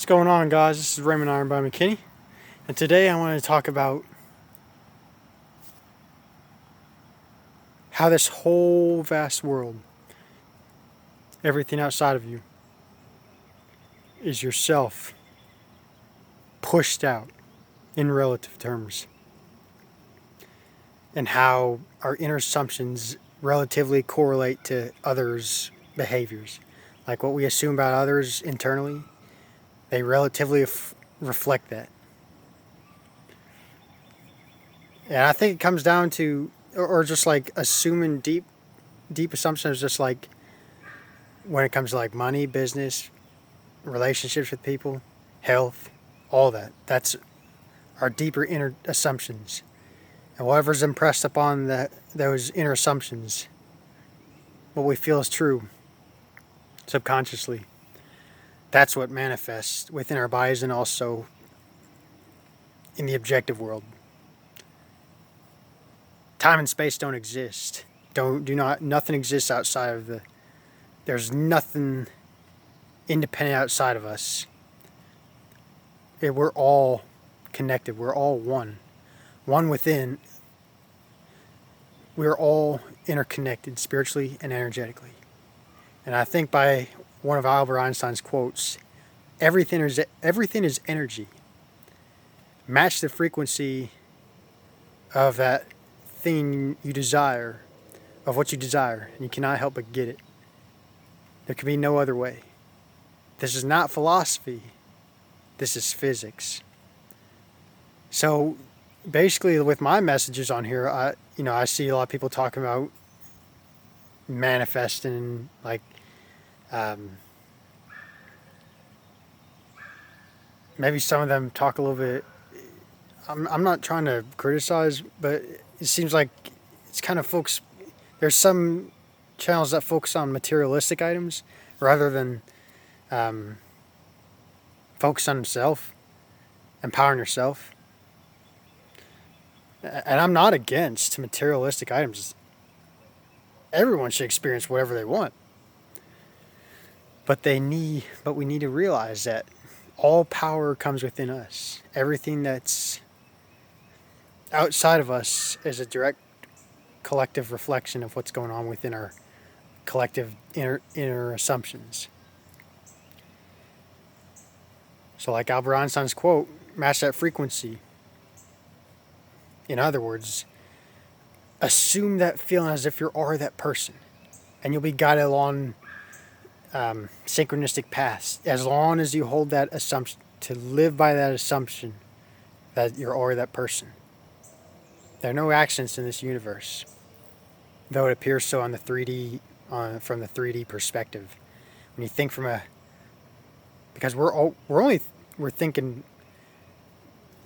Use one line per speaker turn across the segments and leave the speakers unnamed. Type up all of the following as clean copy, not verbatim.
What's going on, guys? This is Raymond Iron by McKinney, and today I want to talk about how this whole vast world, everything outside of you, is yourself pushed out in relative terms, and how our inner assumptions relatively correlate to others' behaviors. Like what we assume about others internally, they relatively reflect that. And I think it comes down to, or just like assuming deep assumptions, just like when it comes to like money, business, relationships with people, health, all that. That's our deeper inner assumptions. And whatever's impressed upon those inner assumptions, what we feel is true subconsciously, that's what manifests within our bodies and also in the objective world. Time and space don't exist. Nothing exists outside of there's nothing independent outside of us. We're all connected. We're all one. One within. We're all interconnected spiritually and energetically. And I think by one of Albert Einstein's quotes, everything is energy. Match the frequency of that thing you desire, of what you desire, and you cannot help but get it. There can be no other way. This is not philosophy. This is physics. So basically with my messages on here, I see a lot of people talking about manifesting, like maybe some of them talk a little bit. I'm not trying to criticize, but it seems like it's kind of there's some channels that focus on materialistic items rather than focus on self, empowering yourself. And I'm not against materialistic items. Everyone should experience whatever they want. But we need to realize that all power comes within us. Everything that's outside of us is a direct collective reflection of what's going on within our collective inner assumptions. So like Albert Einstein's quote, match that frequency. In other words, assume that feeling as if you are that person, and you'll be guided along synchronistic paths as long as you hold that assumption, to live by that assumption that you're already that person. There are no accidents in this universe, though it appears so on the 3D, from the 3D perspective. When you think because we're thinking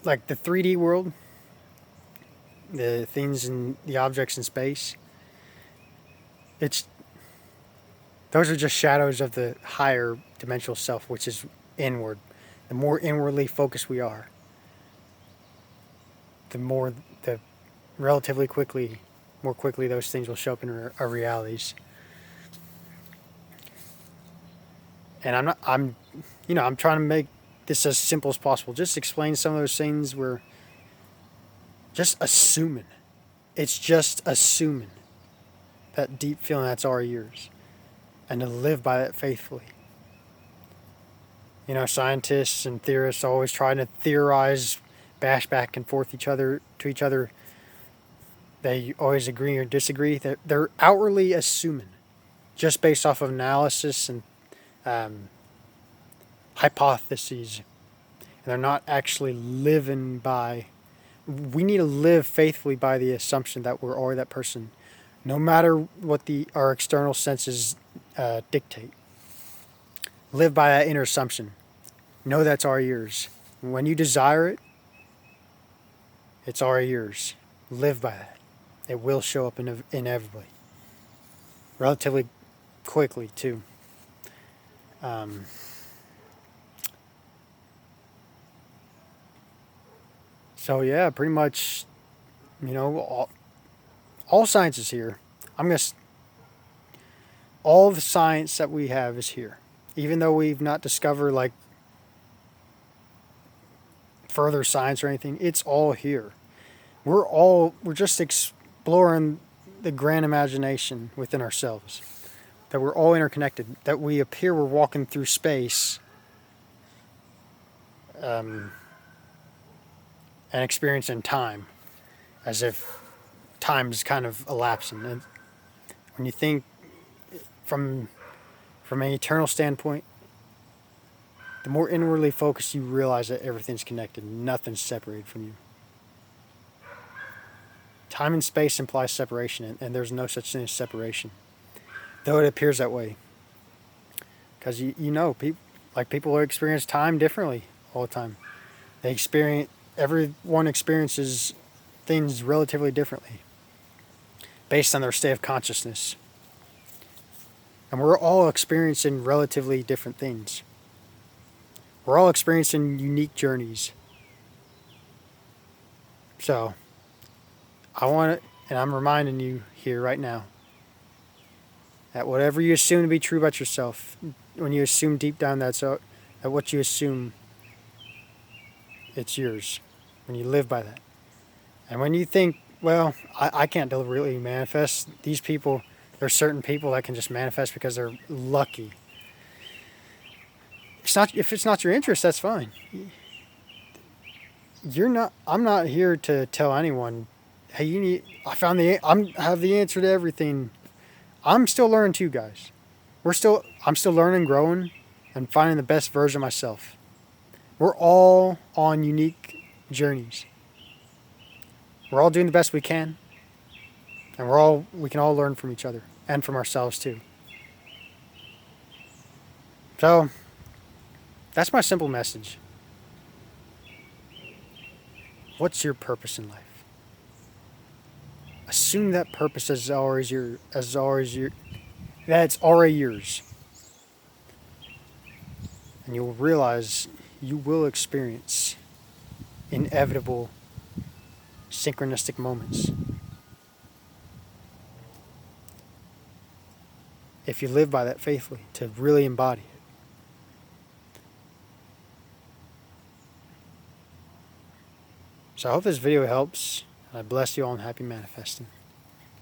like the 3D world, the things and the objects in space. Those are just shadows of the higher dimensional self, which is inward. The more inwardly focused we are, the more more quickly those things will show up in our realities. And I'm trying to make this as simple as possible. Just explain some of those things where just assuming. It's just assuming that deep feeling that's all yours, and to live by that faithfully. Scientists and theorists are always trying to theorize, bash back and forth to each other. They always agree or disagree. They're outwardly assuming, just based off of analysis and hypotheses. And they're not actually living by. We need to live faithfully by the assumption that we're already that person, no matter what our external senses dictate. Live by that inner assumption. Know that's already yours. When you desire it, it's already yours. Live by that. It will show up inevitably. Relatively quickly, too. So yeah, pretty much, all science is here. All the science that we have is here. Even though we've not discovered like further science or anything. It's all here. We're just exploring the grand imagination within ourselves. That we're all interconnected. That we appear we're walking through space and experiencing time as if time's kind of elapsing. And when you think from an eternal standpoint, the more inwardly focused you realize that everything's connected, nothing's separated from you. Time and space implies separation, and there's no such thing as separation, though it appears that way. Because people experience time differently all the time. Everyone experiences things relatively differently, based on their state of consciousness. And we're all experiencing relatively different things. We're all experiencing unique journeys. So, and I'm reminding you here right now, that whatever you assume to be true about yourself, when you assume deep down that what you assume, it's yours. When you live by that. And when you think, well, I can't deliberately manifest, these people, there's certain people that can just manifest because they're lucky. If it's not your interest, that's fine. I'm not here to tell anyone, hey, I have the answer to everything. I'm still learning too, guys. I'm still learning, growing, and finding the best version of myself. We're all on unique journeys. We're all doing the best we can. And we can all learn from each other and from ourselves too. So, that's my simple message. What's your purpose in life? Assume that purpose that it's already yours. And you'll realize you will experience inevitable synchronistic moments. If you live by that faithfully, to really embody it. So I hope this video helps. I bless you all and happy manifesting.